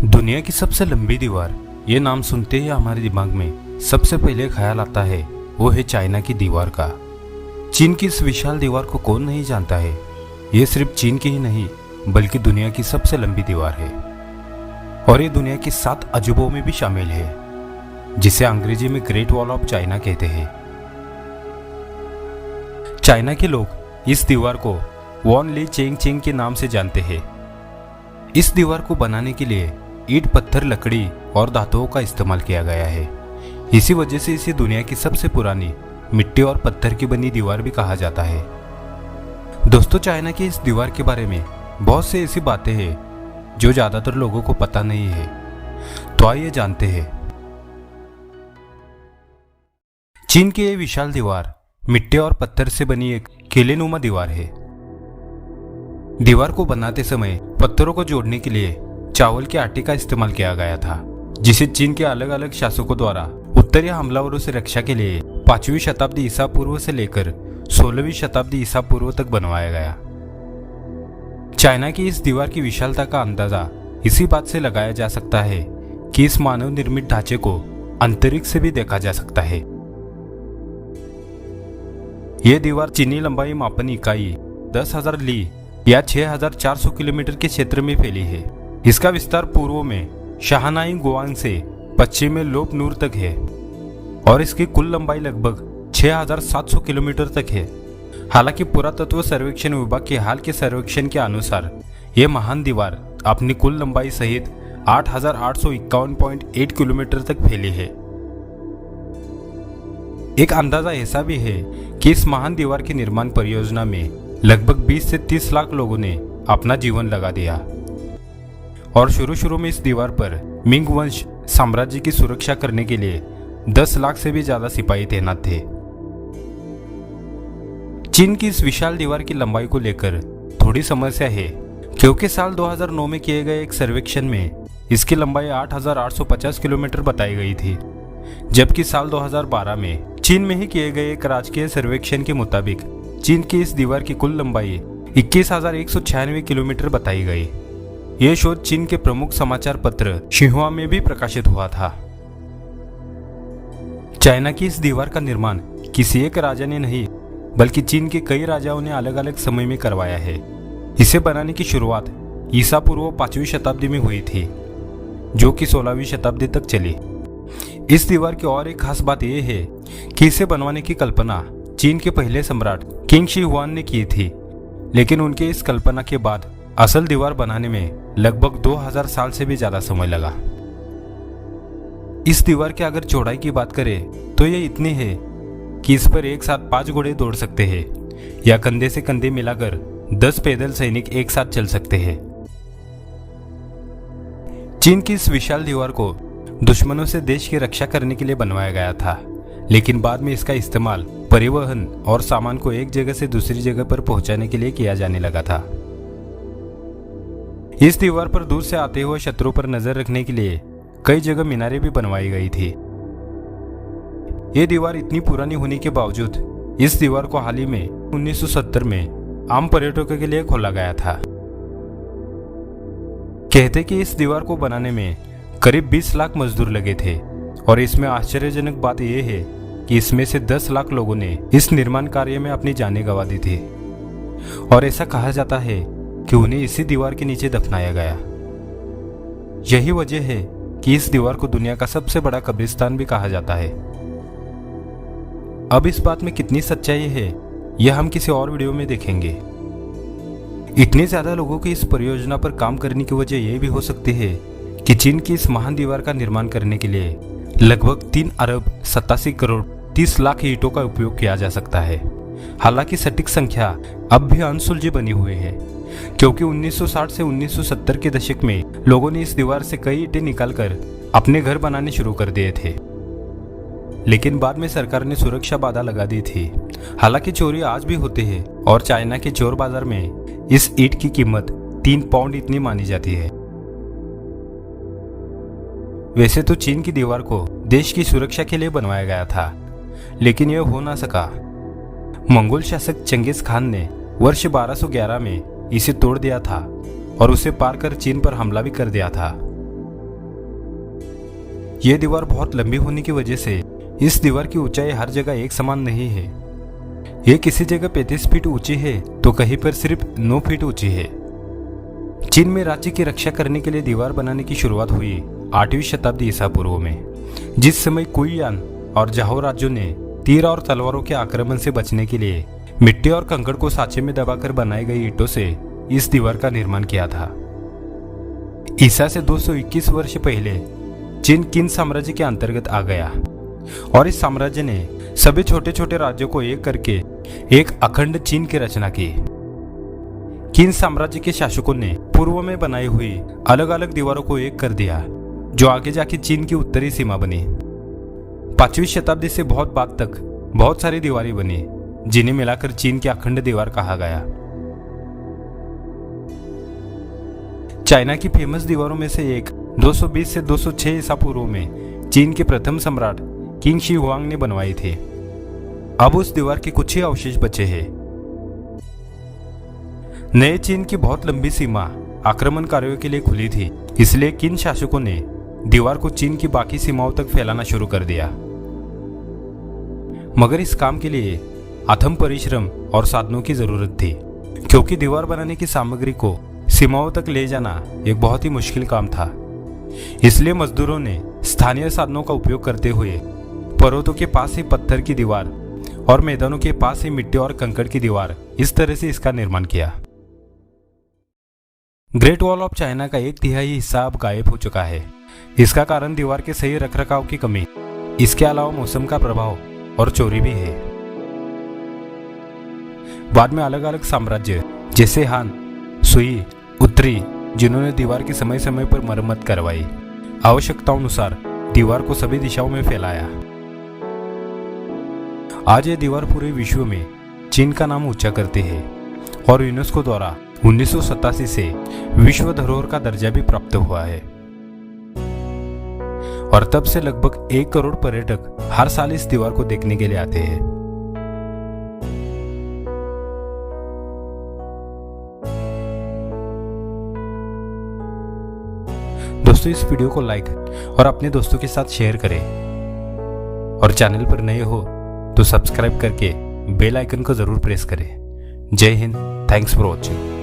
दुनिया की सबसे लंबी दीवार, ये नाम सुनते ही हमारे दिमाग में सबसे पहले ख्याल आता है वो है चाइना की दीवार का। चीन की इस विशाल दीवार को कौन नहीं जानता है। ये सिर्फ चीन की ही नहीं बल्कि दुनिया की सबसे लंबी दीवार है और ये दुनिया की 7 अजूबों में भी शामिल है, जिसे अंग्रेजी में ग्रेट वॉल ऑफ चाइना कहते हैं। चाइना के लोग इस दीवार को वॉन ली चेंग चेंग के नाम से जानते हैं। इस दीवार को बनाने के लिए ईंट, पत्थर, लकड़ी और धातुओं का इस्तेमाल किया गया है। इसी वजह से इसे दुनिया की सबसे पुरानी मिट्टी और पत्थर की बनी दीवार भी कहा जाता है। दोस्तों, चाइना की इस दीवार के बारे में बहुत से ऐसी बातें हैं जो ज्यादातर लोगों को पता नहीं है, तो आइए जानते हैं। चीन की यह विशाल दीवार मिट्टी और पत्थर से बनी एक किलेनुमा दीवार है। दीवार को बनाते समय पत्थरों को जोड़ने के लिए चावल के आटे का इस्तेमाल किया गया था, जिसे चीन के अलग अलग शासकों द्वारा उत्तरी हमलावरों से रक्षा के लिए 5वीं शताब्दी ईसा पूर्व से लेकर 16वीं शताब्दी ईसा पूर्व तक बनवाया गया। चाइना की इस दीवार की विशालता का अंदाजा इसी बात से लगाया जा सकता है कि इस मानव निर्मित ढांचे को अंतरिक्ष से भी देखा जा सकता है। यह दीवार चीनी लंबाई मापन इकाई 10,000 ली या 6,400 किलोमीटर के क्षेत्र में फैली है। इसका विस्तार पूर्व में शाहनाई गुआंग से पश्चिम में लोप नूर तक है और इसकी कुल लंबाई लगभग 6,700 किलोमीटर तक है। हालांकि पुरातत्व सर्वेक्षण विभाग के हाल के सर्वेक्षण के अनुसार यह महान दीवार अपनी कुल लंबाई सहित 8,851.8 किलोमीटर तक फैली है। एक अंदाजा ऐसा भी है कि इस महान दीवार के निर्माण परियोजना में लगभग 20 से 30 लाख लोगों ने अपना जीवन लगा दिया और शुरू में इस दीवार पर मिंग वंश साम्राज्य की सुरक्षा करने के लिए 10 लाख से भी ज्यादा सिपाही तैनात थे। चीन की इस विशाल दीवार की लंबाई को लेकर थोड़ी समस्या है, क्योंकि साल 2009 में किए गए एक सर्वेक्षण में इसकी लंबाई 8,850 किलोमीटर बताई गई थी, जबकि साल 2012 में चीन में ही किए गए एक राजकीय सर्वेक्षण के मुताबिक चीन की इस दीवार की कुल लंबाई 21,196 किलोमीटर बताई गई। यह शोध चीन के प्रमुख समाचार पत्र शिन्हुआ में भी प्रकाशित हुआ था। चाइना की इस दीवार का निर्माण किसी एक राजा ने नहीं बल्कि चीन के कई राजाओं ने अलग अलग समय में करवाया है। इसे बनाने की शुरुआत ईसा पूर्व 5वीं शताब्दी में हुई थी, जो कि 16वीं शताब्दी तक चली। इस दीवार की और एक खास बात यह है कि इसे बनवाने की कल्पना चीन के पहले सम्राट किंग शी हुआन ने की थी, लेकिन उनके इस कल्पना के बाद असल दीवार बनाने में लगभग 2000 साल से भी ज्यादा समय लगा। इस दीवार की अगर चौड़ाई की बात करें तो यह इतनी है कि इस पर एक साथ 5 घोड़े दौड़ सकते हैं या कंधे से कंधे मिलाकर 10 पैदल सैनिक एक साथ चल सकते हैं। चीन की इस विशाल दीवार को दुश्मनों से देश की रक्षा करने के लिए बनवाया गया था, लेकिन बाद में इसका इस्तेमाल परिवहन और सामान को एक जगह से दूसरी जगह पर पहुंचाने के लिए किया जाने लगा था। इस दीवार पर दूर से आते हुए शत्रु पर नजर रखने के लिए कई जगह मीनारें भी बनवाई गई थी। यह दीवार इतनी पुरानी होने के बावजूद इस दीवार को हाल ही में 1970 में आम पर्यटकों के लिए खोला गया था। कहते कि इस दीवार को बनाने में करीब 20 लाख मजदूर लगे थे और इसमें आश्चर्यजनक बात यह है कि इसमें से 10 लाख लोगों ने इस निर्माण कार्य में अपनी जानें गंवा दी थी और ऐसा कहा जाता है कि उन्हें इसी दीवार के नीचे दफनाया गया। यही वजह है कि इस दीवार को दुनिया का सबसे बड़ा कब्रिस्तान भी कहा जाता है। अब इस बात में कितनी सच्चाई है यह हम किसी और वीडियो में देखेंगे। इतने ज्यादा लोगों की इस परियोजना पर काम करने की वजह यह भी हो सकती है कि चीन की इस महान दीवार का निर्माण करने के लिए लगभग 3 अरब 87 करोड़ 30 लाख ईंटों का उपयोग किया जा सकता है। हालांकि सटीक संख्या अब भी अनसुलझी बनी हुई है, क्योंकि 1960 से 1970 के दशक में लोगों ने इस दीवार से कई ईंटें निकालकर अपने घर बनाने शुरू कर दिए थे, लेकिन बाद में सरकार ने सुरक्षा बाधा लगा दी थी। हालांकि चोरी आज भी होते हैं और चाइना के चोर बाजार में इस ईंट की कीमत 3 पाउंड इतनी मानी जाती है। वैसे तो चीन की दीवार को देश की सुरक्षा के लिए बनवाया गया था, लेकिन यह हो ना सका। मंगोल शासक चंगेज खान ने वर्ष 1211 में इसे तोड़ दिया था और उसे पार कर चीन पर हमला भी कर दिया था। ये दीवार बहुत लंबी होने की वजह से इस दीवार की ऊंचाई हर जगह एक समान नहीं है। ये किसी जगह 35 फीट ऊंची है तो कहीं पर सिर्फ 9 फीट ऊंची है। चीन में राज्य की रक्षा करने के लिए दीवार बनाने की शुरुआत हुई 8वीं शताब्दी ईसा पूर्व में, जिस समय कुइयान और जाहो राज्यों ने तीर और तलवारों के आक्रमण से बचने के लिए मिट्टी और कंकड़ को सांचे में दबाकर बनाई गई ईंटों से इस दीवार का निर्माण किया था। ईसा से 221 वर्ष पहले चीन किन साम्राज्य के अंतर्गत आ गया और इस साम्राज्य ने सभी छोटे छोटे राज्यों को एक करके एक अखंड चीन की रचना की। किन साम्राज्य के शासकों ने पूर्व में बनाई हुई अलग अलग दीवारों को एक कर दिया, जो आगे जाके चीन की उत्तरी सीमा बनी। 5वीं शताब्दी से बहुत बाद तक बहुत सारी दीवारें बनी, जिन्हें मिलाकर चीन की अखंड दीवार कहा गया। चाइना की फेमस दीवारों में से एक 220 से 206 ईसा पूर्व में चीन के प्रथम सम्राट किंग शी हुआंग ने बनवाई थी। अब उस दीवार के कुछ ही अवशेष बचे हैं। नए चीन की बहुत लंबी सीमा आक्रमणकारियों के लिए खुली थी, इसलिए किन शासकों ने दीवार को चीन की बाकी सीमाओं तक फैलाना शुरू कर दिया। मगर इस काम के लिए अथम परिश्रम और साधनों की जरूरत थी, क्योंकि दीवार बनाने की सामग्री को सीमाओं तक ले जाना एक बहुत ही मुश्किल काम था। इसलिए मजदूरों ने स्थानीय साधनों का उपयोग करते हुए पर्वतों के पास ही पत्थर की दीवार और मैदानों के पास ही मिट्टी और कंकड़ की दीवार, इस तरह से इसका निर्माण किया। ग्रेट वॉल ऑफ चाइना का 1/3 हिस्सा अब गायब हो चुका है। इसका कारण दीवार के सही रखरखाव की कमी, इसके अलावा मौसम का प्रभाव और चोरी भी है। बाद में अलग अलग साम्राज्य जैसे हान, सुई, उत्तरी, जिन्होंने दीवार की समय समय पर मरम्मत करवाई, आवश्यकतानुसार दीवार को सभी दिशाओं में फैलाया। आज ये दीवार पूरे विश्व में चीन का नाम ऊंचा करते हैं और यूनेस्को द्वारा 1987 से विश्व धरोहर का दर्जा भी प्राप्त हुआ है। और तब से लगभग 1 करोड़ पर्यटक हर साल इस दीवार को देखने के लिए आते हैं। दोस्तों, इस वीडियो को लाइक और अपने दोस्तों के साथ शेयर करें और चैनल पर नए हो तो सब्सक्राइब करके बेल आइकन को जरूर प्रेस करें। जय हिंद, थैंक्स फॉर वॉचिंग।